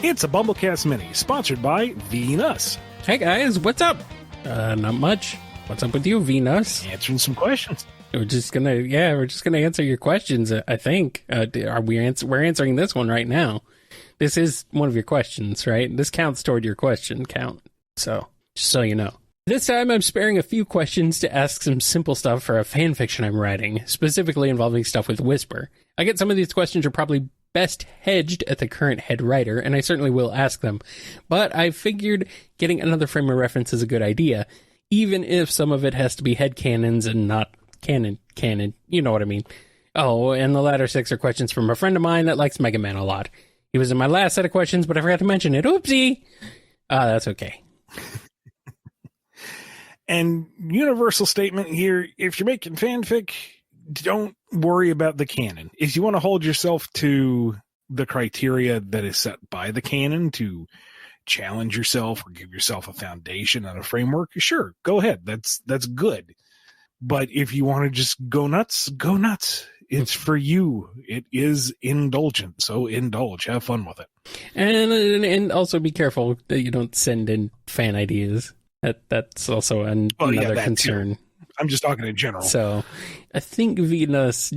It's a BumbleKast Mini, sponsored by Venus. Hey guys, what's up? Not much. What's up with you, Venus? Answering some questions. We're just gonna answer your questions. I think. We're answering this one right now. This is one of your questions, right? This counts toward your question count. So, just so you know. This time I'm sparing a few questions to ask some simple stuff for a fanfiction I'm writing, specifically involving stuff with Whisper. I get some of these questions are probably best hedged at the current head writer, and I certainly will ask them. But I figured getting another frame of reference is a good idea, even if some of it has to be headcanons and not canon. You know what I mean. Oh, and the latter 6 are questions from a friend of mine that likes Mega Man a lot. He was in my last set of questions, but I forgot to mention it. Oopsie! That's okay. And universal statement here, if you're making fanfic, don't worry about the canon. If you want to hold yourself to the criteria that is set by the canon to challenge yourself or give yourself a foundation and a framework, sure, go ahead. That's good. But if you want to just go nuts, go nuts. It's for you. It is indulgent, so indulge. Have fun with it. And also be careful that you don't send in fan ideas. That's also another concern. Too. I'm just talking in general. So I think Venus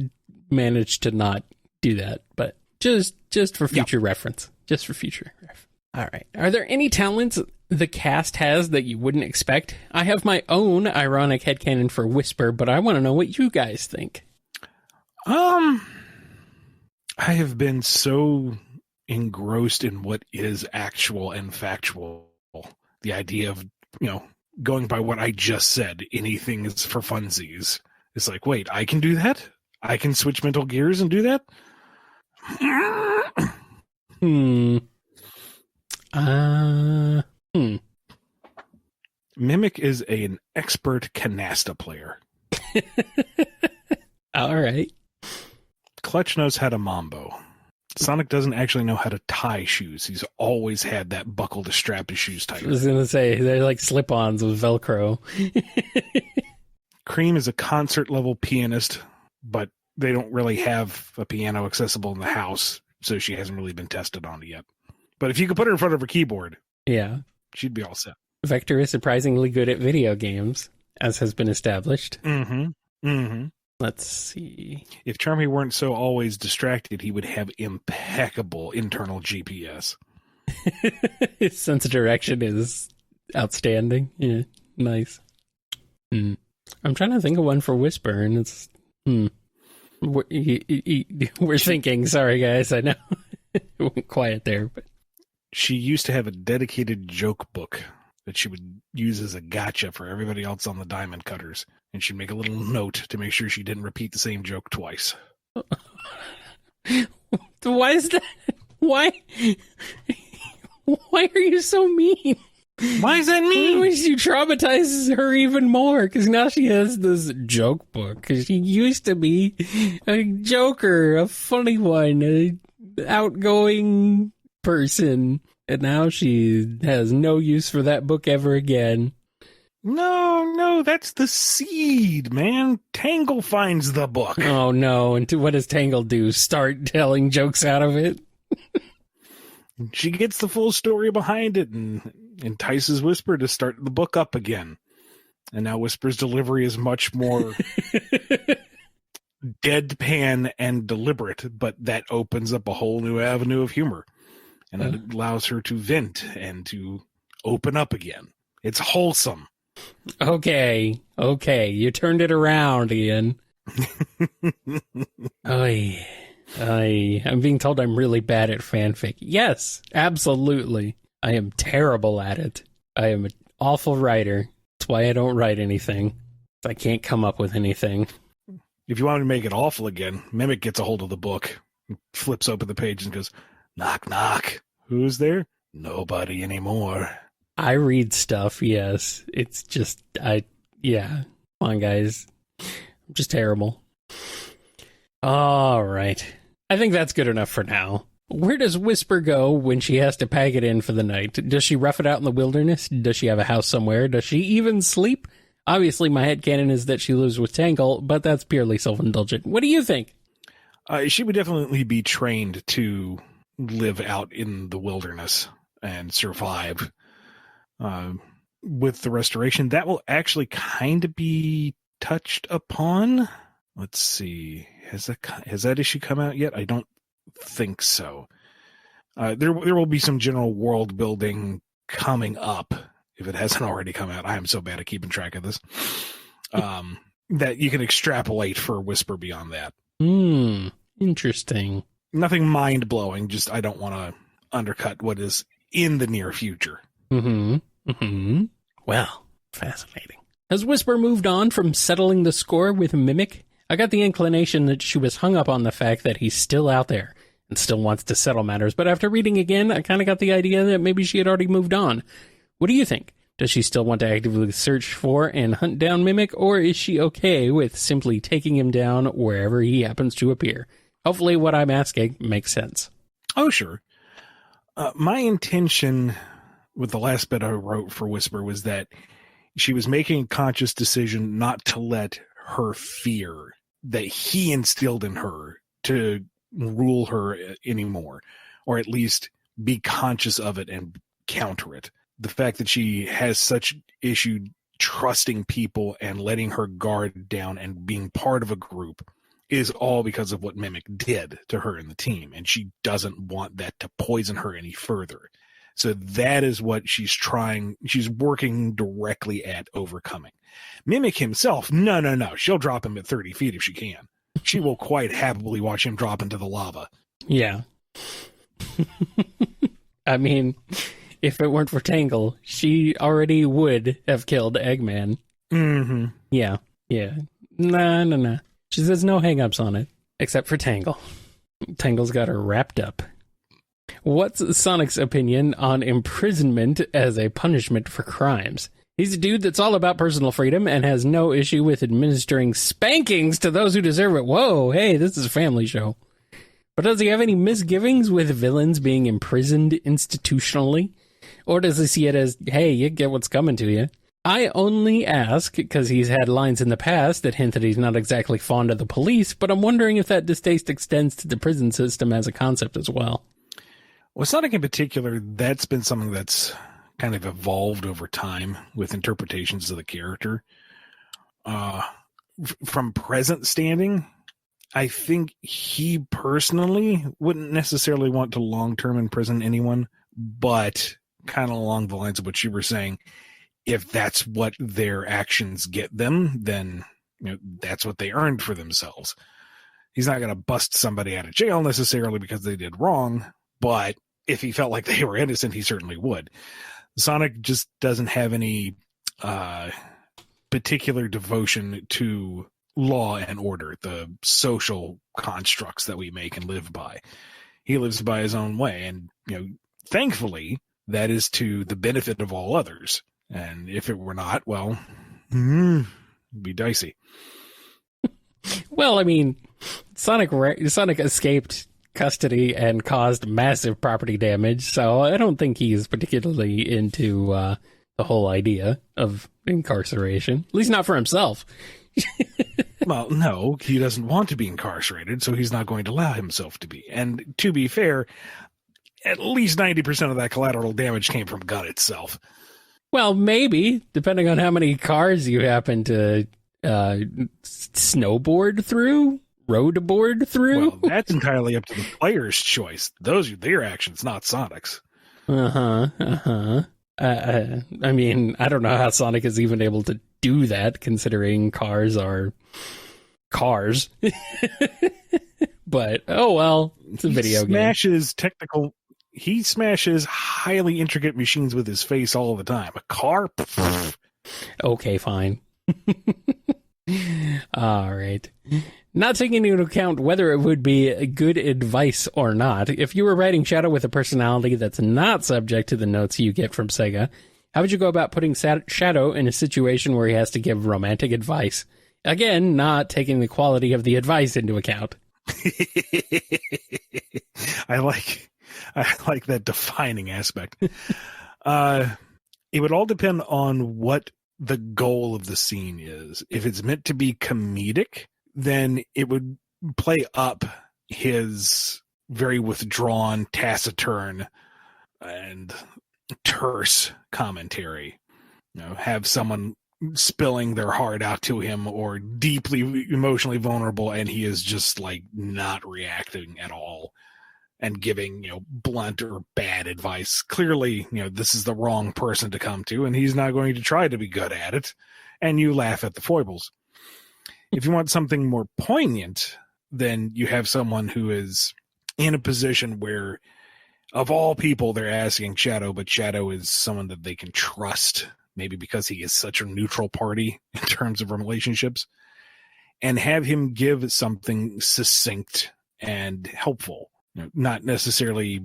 managed to not do that, but just for future reference. Just for future reference. All right. Are there any talents the cast has that you wouldn't expect? I have my own ironic headcanon for Whisper, but I want to know what you guys think. I have been so engrossed in what is actual and factual. The idea of, going by what I just said, anything is for funsies. It's like, wait, I can do that? I can switch mental gears and do that? Mimic is an expert canasta player. All right. Clutch knows how to mambo. Sonic doesn't actually know how to tie shoes. He's always had that buckle to strap his shoes tighter. I was going to say, they're like slip-ons with Velcro. Cream is a concert-level pianist, but they don't really have a piano accessible in the house, so she hasn't really been tested on it yet. But if you could put her in front of her keyboard, she'd be all set. Vector is surprisingly good at video games, as has been established. Let's see. If Charmy weren't so always distracted, he would have impeccable internal GPS. His sense of direction is outstanding. Yeah, nice. I'm trying to think of one for Whisper, and it's... We're thinking. Sorry, guys. I know. It went quiet there. But she used to have a dedicated joke book that she would use as a gotcha for everybody else on the Diamond Cutters. And she'd make a little note to make sure she didn't repeat the same joke twice. Why is that? Why? Why are you so mean? Why is that mean? You traumatize her even more, because now she has this joke book. Because she used to be a joker, a funny one, an outgoing person. And now she has no use for that book ever again. No, that's the seed, man. Tangle finds the book. Oh, no. And what does Tangle do? Start telling jokes out of it? She gets the full story behind it and entices Whisper to start the book up again. And now Whisper's delivery is much more deadpan and deliberate, but that opens up a whole new avenue of humor. And it allows her to vent and to open up again. It's wholesome. Okay, you turned it around, Ian. I'm being told I'm really bad at fanfic. Yes, absolutely. I am terrible at it. I am an awful writer. That's why I don't write anything. I can't come up with anything. If you want to make it awful again, Mimic gets a hold of the book, flips open the page and goes, knock, knock. Who's there? Nobody anymore. I read stuff, yes. It's just, come on, guys. I'm just terrible. All right. I think that's good enough for now. Where does Whisper go when she has to pack it in for the night? Does she rough it out in the wilderness? Does she have a house somewhere? Does she even sleep? Obviously, my headcanon is that she lives with Tangle, but that's purely self-indulgent. What do you think? She would definitely be trained to live out in the wilderness and survive. With the restoration, that will actually kind of be touched upon. Let's see. Has that issue come out yet? I don't think so. There will be some general world building coming up if it hasn't already come out. I am so bad at keeping track of this. That you can extrapolate for Whisper beyond that. Interesting. Nothing mind blowing. Just I don't want to undercut what is in the near future. Well, fascinating. Has Whisper moved on from settling the score with Mimic? I got the inclination that she was hung up on the fact that he's still out there and still wants to settle matters, but after reading again, I kind of got the idea that maybe she had already moved on. What do you think? Does she still want to actively search for and hunt down Mimic, or is she okay with simply taking him down wherever he happens to appear? Hopefully what I'm asking makes sense. Oh, sure. My intention with the last bit I wrote for Whisper was that she was making a conscious decision not to let her fear that he instilled in her to rule her anymore, or at least be conscious of it and counter it. The fact that she has such issue trusting people and letting her guard down and being part of a group is all because of what Mimic did to her and the team, and she doesn't want that to poison her any further. So that is what she's working directly at overcoming. Mimic himself, no. She'll drop him at 30 feet if she can. She will quite happily watch him drop into the lava. Yeah. I mean, if it weren't for Tangle, she already would have killed Eggman. Mm-hmm. Yeah. Nah. She says no hang-ups on it, except for Tangle. Tangle's got her wrapped up. What's Sonic's opinion on imprisonment as a punishment for crimes? He's a dude that's all about personal freedom and has no issue with administering spankings to those who deserve it. Whoa, hey, this is a family show. But does he have any misgivings with villains being imprisoned institutionally? Or does he see it as, hey, you get what's coming to you? I only ask because he's had lines in the past that hint that he's not exactly fond of the police, but I'm wondering if that distaste extends to the prison system as a concept as well. Well, Sonic in particular, that's been something that's kind of evolved over time with interpretations of the character. From present standing, I think he personally wouldn't necessarily want to long-term imprison anyone, but kind of along the lines of what you were saying, if that's what their actions get them, then that's what they earned for themselves. He's not going to bust somebody out of jail necessarily because they did wrong, but if he felt like they were innocent, he certainly would. Sonic just doesn't have any particular devotion to law and order, the social constructs that we make and live by. He lives by his own way, and thankfully, that is to the benefit of all others. And if it were not, well, it'd be dicey. Well, I mean, Sonic escaped custody and caused massive property damage, so I don't think he's particularly into the whole idea of incarceration, at least not for himself. Well, no, he doesn't want to be incarcerated, so he's not going to allow himself to be. And to be fair, at least 90% of that collateral damage came from Gun itself. Well, maybe, depending on how many cars you happen to snowboard through, roadboard through. Well, that's entirely up to the player's choice. Those are their actions, not Sonic's. I mean, I don't know how Sonic is even able to do that, considering cars are cars. But, oh well, it's a video game. He smashes highly intricate machines with his face all the time. A car? Okay, fine. All right. Not taking into account whether it would be good advice or not, if you were writing Shadow with a personality that's not subject to the notes you get from Sega, how would you go about putting Shadow in a situation where he has to give romantic advice? Again, not taking the quality of the advice into account. I like that defining aspect. It would all depend on what the goal of the scene is. If it's meant to be comedic, then it would play up his very withdrawn, taciturn, and terse commentary. Have someone spilling their heart out to him or deeply emotionally vulnerable, and he is just like not reacting at all and giving, blunt or bad advice. Clearly, this is the wrong person to come to, and he's not going to try to be good at it. And you laugh at the foibles. If you want something more poignant, then you have someone who is in a position where, of all people, they're asking Shadow, but Shadow is someone that they can trust, maybe because he is such a neutral party in terms of relationships, and have him give something succinct and helpful. Not necessarily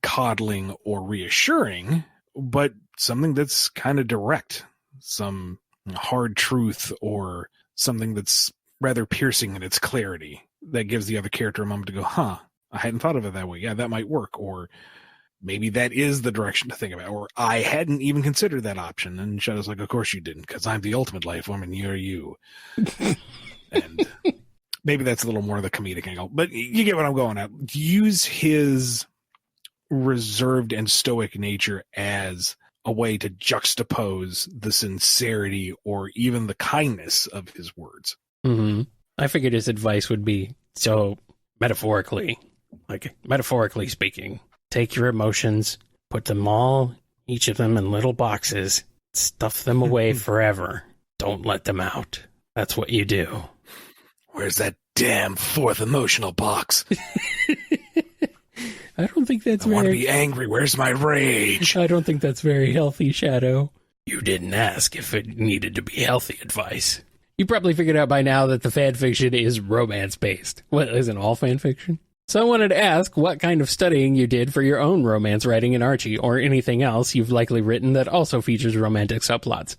coddling or reassuring, but something that's kind of direct, some hard truth or something that's rather piercing in its clarity that gives the other character a moment to go, I hadn't thought of it that way. Yeah, that might work. Or maybe that is the direction to think about. Or I hadn't even considered that option. And Shadow's like, of course you didn't, because I'm the ultimate life form and you're you. And maybe that's a little more of the comedic angle, but you get what I'm going at. Use his reserved and stoic nature as a way to juxtapose the sincerity or even the kindness of his words. Mm-hmm. I figured his advice would be, so metaphorically speaking, take your emotions, put them all, each of them in little boxes, stuff them away forever. Don't let them out. That's what you do. Where's that damn fourth emotional box? I don't think that's I want to be angry. Where's my rage? I don't think that's very healthy, Shadow. You didn't ask if it needed to be healthy advice. You probably figured out by now that the fanfiction is romance-based. Well, isn't all fanfiction? So I wanted to ask what kind of studying you did for your own romance writing in Archie, or anything else you've likely written that also features romantic subplots.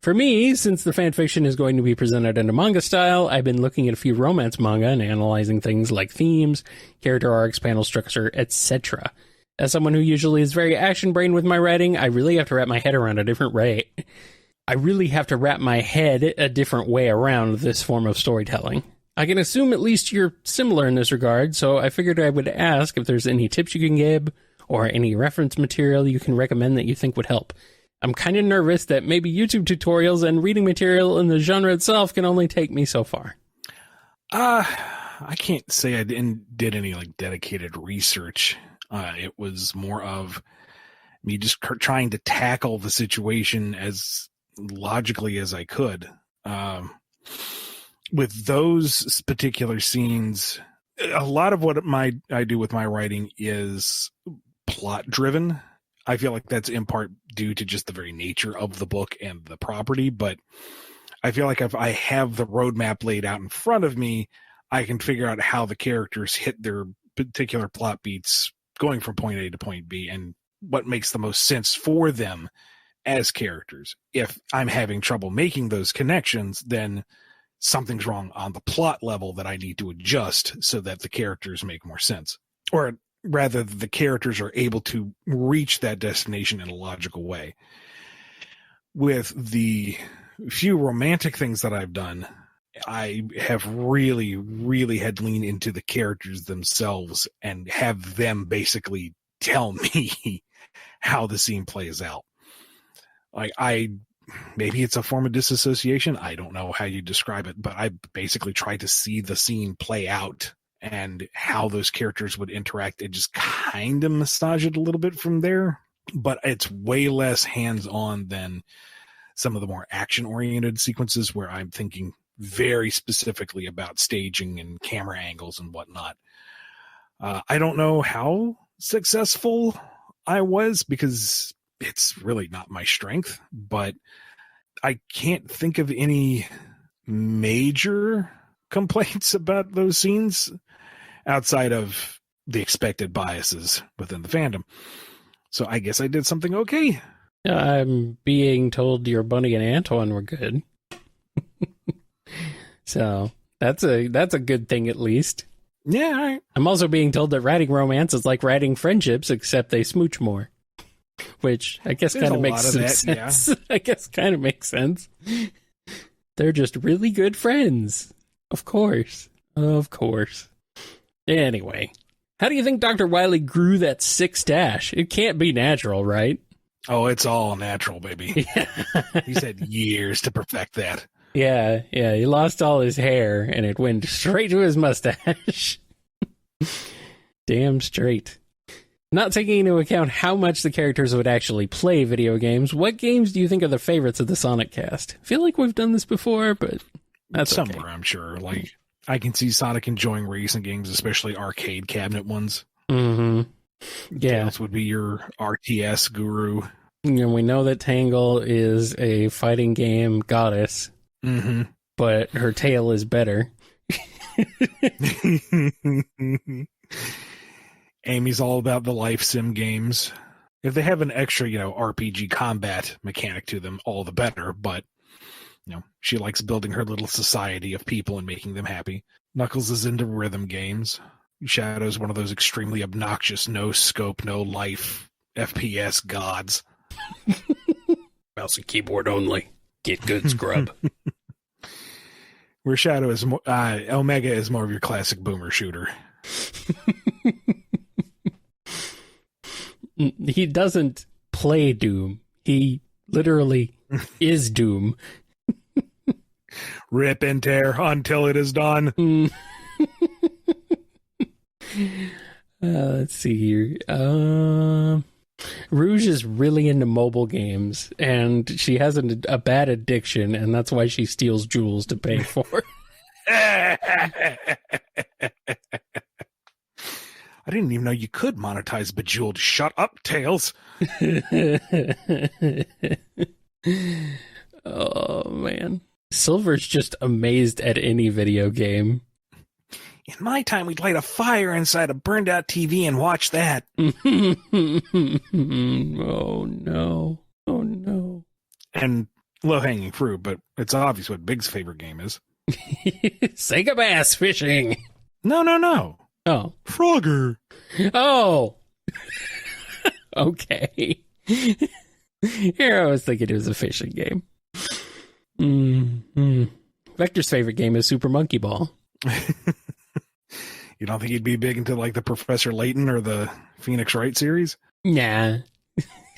For me, since the fanfiction is going to be presented in a manga style, I've been looking at a few romance manga and analyzing things like themes, character arcs, panel structure, etc. As someone who usually is very action-brained with my writing, I really have to wrap my head around a different way. A different way around this form of storytelling. I can assume at least you're similar in this regard, so I figured I would ask if there's any tips you can give, or any reference material you can recommend that you think would help. I'm kind of nervous that maybe YouTube tutorials and reading material in the genre itself can only take me so far. I can't say I did any dedicated research. It was more of me just trying to tackle the situation as logically as I could. With those particular scenes, a lot of what I do with my writing is plot driven. I feel like that's in part due to just the very nature of the book and the property, but I feel like if I have the roadmap laid out in front of me, I can figure out how the characters hit their particular plot beats going from point A to point B and what makes the most sense for them as characters. If I'm having trouble making those connections, then something's wrong on the plot level that I need to adjust so that the characters make more sense. Or rather, the characters are able to reach that destination in a logical way. With the few romantic things that I've done, I have really, really had to lean into the characters themselves and have them basically tell me how the scene plays out. Maybe it's a form of disassociation. I don't know how you describe it, but I basically try to see the scene play out and how those characters would interact and just kind of massage it a little bit from there. But it's way less hands-on than some of the more action-oriented sequences where I'm thinking very specifically about staging and camera angles and whatnot. I don't know how successful I was because it's really not my strength, but I can't think of any major complaints about those scenes outside of the expected biases within the fandom. So I guess I did something okay. I'm being told your Bunny and Antoine were good. So that's a good thing at least. Yeah. I'm also being told that writing romance is like writing friendships, except they smooch more. which I guess There's kind a of makes lot some of that, sense. I guess kind of makes sense. They're just really good friends. Of course. Of course. Anyway, how do you think Dr. Wily grew that sick stash? It can't be natural, right? Oh, it's all natural, baby. He's had years to perfect that. Yeah, he lost all his hair and it went straight to his mustache. Damn straight. Not taking into account how much the characters would actually play video games, what games do you think are the favorites of the Sonic cast? I feel like we've done this before, but that's somewhere, okay. I'm sure. Like, I can see Sonic enjoying racing games, especially arcade cabinet ones. Mm-hmm. Yeah. Tails would be your RTS guru. And we know that Tangle is a fighting game goddess, but her tail is better. Amy's all about the life sim games. If they have an extra, RPG combat mechanic to them, all the better. But, she likes building her little society of people and making them happy. Knuckles is into rhythm games. Shadow's one of those extremely obnoxious, no scope, no life FPS gods. Mouse and keyboard only. Get good, scrub. Where Shadow is Omega is more of your classic boomer shooter. He doesn't play Doom. He literally is Doom. Rip and tear until it is done. Let's see here. Rouge is really into mobile games, and she has a bad addiction, and that's why she steals jewels to pay for. I didn't even know you could monetize Bejeweled. Shut up, Tails. Oh, man. Silver's just amazed at any video game. In my time, we'd light a fire inside a burned out TV and watch that. Oh, no. Oh, no. And low-hanging fruit, but it's obvious what Big's favorite game is. Sega bass fishing. No. Oh. Frogger. Oh. Okay. Here I was thinking it was a fishing game. Vector's favorite game is Super Monkey Ball. You don't think he'd be big into like the Professor Layton or the Phoenix Wright series? Nah.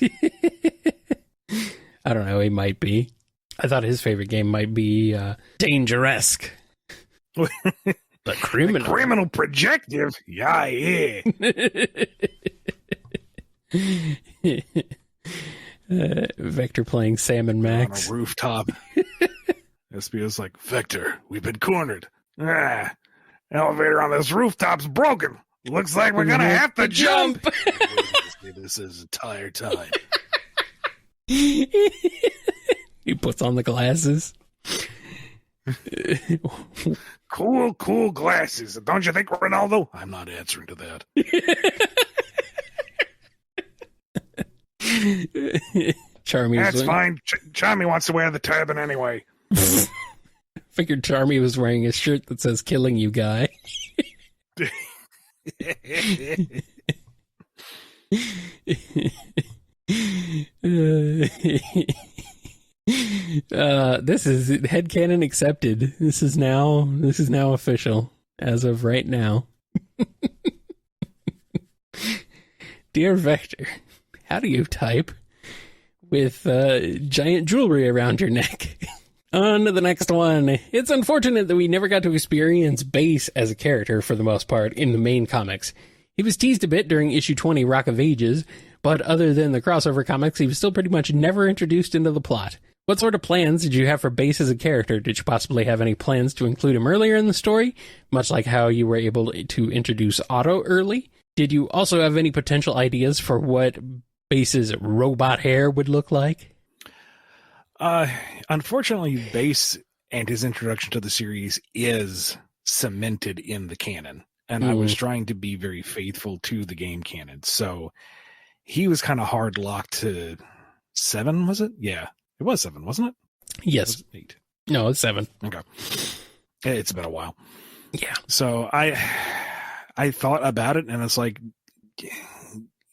I don't know, he might be. I thought his favorite game might be Dangeresque. The criminal. The criminal projective? Yeah. Vector playing Sam and Max. On a rooftop. SPO's like, Vector, we've been cornered. Elevator on this rooftop's broken. Looks like we're gonna have to jump. This is entire time. He puts on the glasses. Cool glasses. Don't you think, Ronaldo? I'm not answering to that. Charmy. That's fine. Charmy wants to wear the turban anyway. Figured Charmy was wearing a shirt that says "Killing You, Guy." This is headcanon accepted. This is now official as of right now. Dear Vector, how do you type with giant jewelry around your neck? On to the next one. It's unfortunate that we never got to experience Bass as a character for the most part in the main comics. He was teased a bit during issue 20, Rock of Ages, but other than the crossover comics, he was still pretty much never introduced into the plot. What sort of plans did you have for Bass as a character? Did you possibly have any plans to include him earlier in the story, much like how you were able to introduce Otto early? Did you also have any potential ideas for what Bass's robot hair would look like? Unfortunately, Bass and his introduction to the series is cemented in the canon. And I was trying to be very faithful to the game canon. So he was kind of hard locked to 7, was it? Yeah. It was 7, wasn't it? Yes. 8. No, it's 7. Okay. It's been a while. Yeah. So I thought about it, and it's like,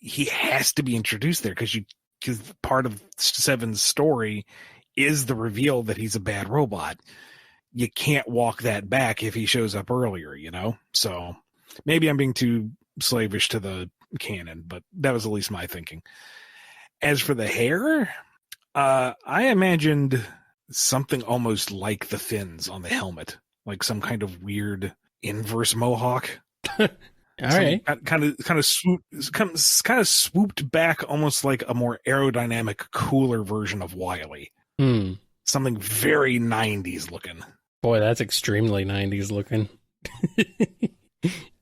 he has to be introduced there because part of Seven's story is the reveal that he's a bad robot. You can't walk that back if he shows up earlier, you know? So maybe I'm being too slavish to the canon, but that was at least my thinking. As for the hair, I imagined something almost like the fins on the helmet, like some kind of weird inverse mohawk. All right. Kind of swooped back almost like a more aerodynamic, cooler version of Wile-E. Something very 90s looking. Boy, that's extremely 90s looking.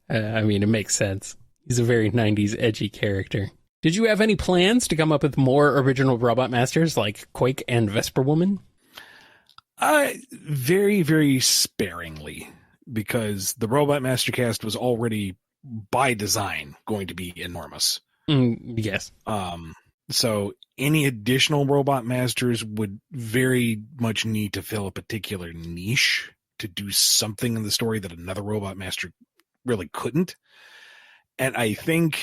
I mean, it makes sense. He's a very 90s edgy character. Did you have any plans to come up with more original Robot Masters like Quake and Vesper Woman? Very, very sparingly, because the Robot Master cast was already, by design, going to be enormous. Yes. So any additional Robot Masters would very much need to fill a particular niche to do something in the story that another Robot Master really couldn't. And I think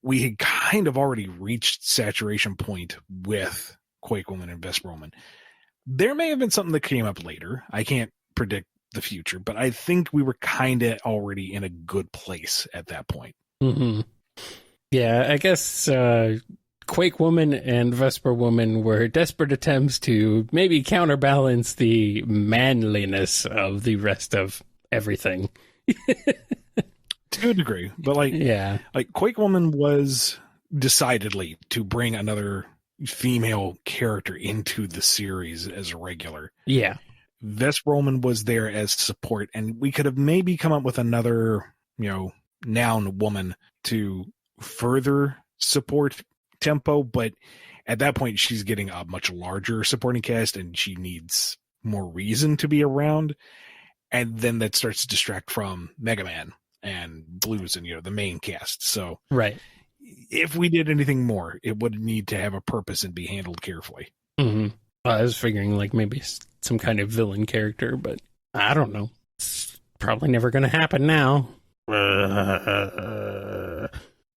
we had kind of already reached saturation point with Quake Woman and Vesper Woman. There may have been something that came up later. I can't predict the future, but I think we were kind of already in a good place at that point. Mm-hmm. Yeah, I guess Quake Woman and Vesper Woman were desperate attempts to maybe counterbalance the manliness of the rest of everything. To a degree, but like Quake Woman was decidedly to bring another female character into the series as a regular. Yeah. Vesper Woman was there as support, and we could have maybe come up with another, noun woman to further support Tempo, but at that point she's getting a much larger supporting cast and she needs more reason to be around, and then that starts to distract from Mega Man and Blues and the main cast. So right, if we did anything more, it would need to have a purpose and be handled carefully. Mm-hmm. I was figuring like maybe some kind of villain character, but I don't know. It's probably never going to happen now.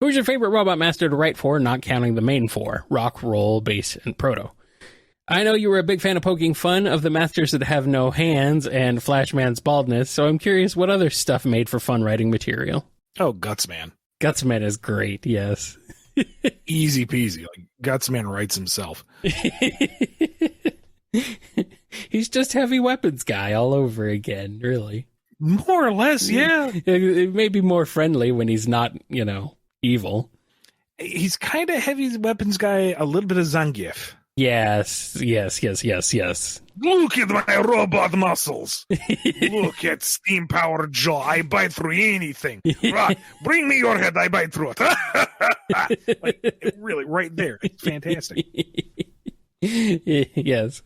Who's your favorite Robot Master to write for, not counting the main four: Rock, Roll, Bass, and Proto? I know you were a big fan of poking fun of the masters that have no hands and Flashman's baldness, so I'm curious what other stuff made for fun writing material. Oh, Gutsman. Gutsman is great, yes. Easy peasy. Like, Gutsman writes himself. He's just heavy weapons guy all over again, really. More or less, yeah. It may be more friendly when he's not, evil. He's kind of heavy weapons guy, a little bit of Zangief. Yes. Look at my robot muscles. Look at steam-powered jaw. I bite through anything. Right. Bring me your head. I bite through it. Really, right there. It's fantastic. Yes.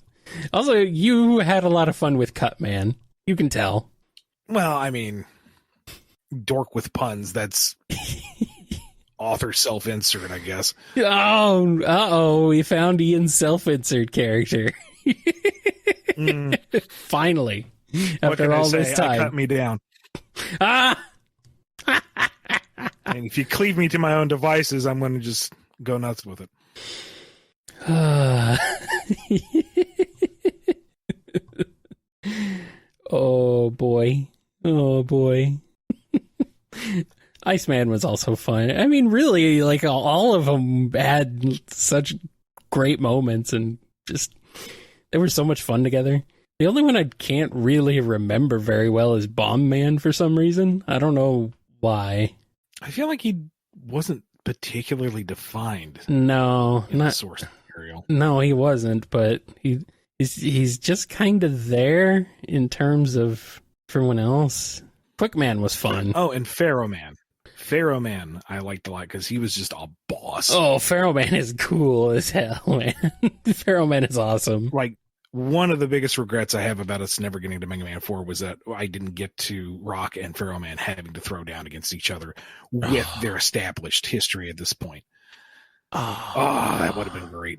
Also, you had a lot of fun with Cutman. You can tell. Well, I mean, dork with puns. That's author self-insert, I guess. Oh, uh-oh. We found Ian's self-insert character. Finally. After all this time. Cut me down. Ah! And if you cleave me to my own devices, I'm going to just go nuts with it. Oh, boy. Iceman was also fun. I mean, really, like, all of them had such great moments and just, they were so much fun together. The only one I can't really remember very well is Bomb Man for some reason. I don't know why. I feel like he wasn't particularly defined. No, in the source material. No, he wasn't, but he's just kind of there in terms of everyone else. Quickman was fun. Oh, and Pharaoh Man. Pharaoh Man I liked a lot because he was just a boss. Oh, Pharaoh Man is cool as hell, man. Pharaoh Man is awesome. Like, one of the biggest regrets I have about us never getting to Mega Man 4 was that I didn't get to Rock and Pharaoh Man having to throw down against each other with their established history at this point. Oh, that would have been great.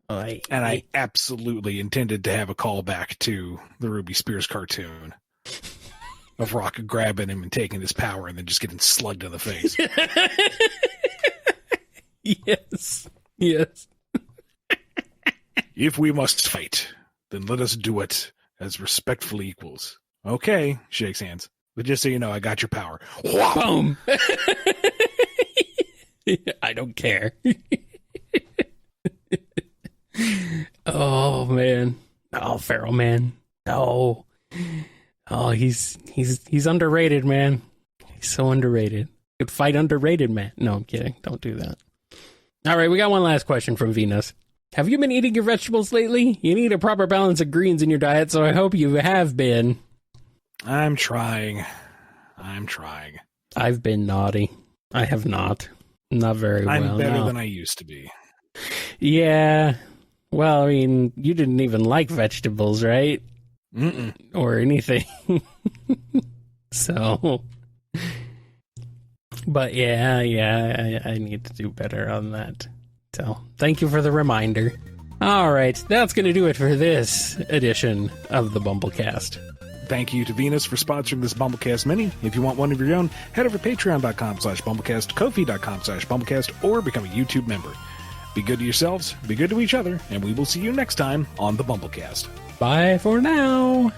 And I absolutely intended to have a callback to the Ruby Spears cartoon. of Rock grabbing him and taking his power and then just getting slugged in the face. Yes. Yes. If we must fight, then let us do it as respectful equals. Okay, shakes hands. But just so you know, I got your power. Boom. I don't care. Oh, man. Oh, Feral Man. Oh. Oh, he's underrated, man. He's so underrated. Could fight underrated, man. No, I'm kidding. Don't do that. All right, we got one last question from Venus. Have you been eating your vegetables lately? You need a proper balance of greens in your diet, so I hope you have been. I'm trying. I've been naughty. I have not. Not very well. I'm better than I used to be. Yeah. Well, I mean, you didn't even like vegetables, right? Mm-mm. Or anything. So... But yeah, I need to do better on that. So, thank you for the reminder. All right, that's going to do it for this edition of the BumbleKast. Thank you to Venus for sponsoring this BumbleKast Mini. If you want one of your own, head over to patreon.com/BumbleKast, Ko-fi.com/BumbleKast, or become a YouTube member. Be good to yourselves, be good to each other, and we will see you next time on the BumbleKast. Bye for now.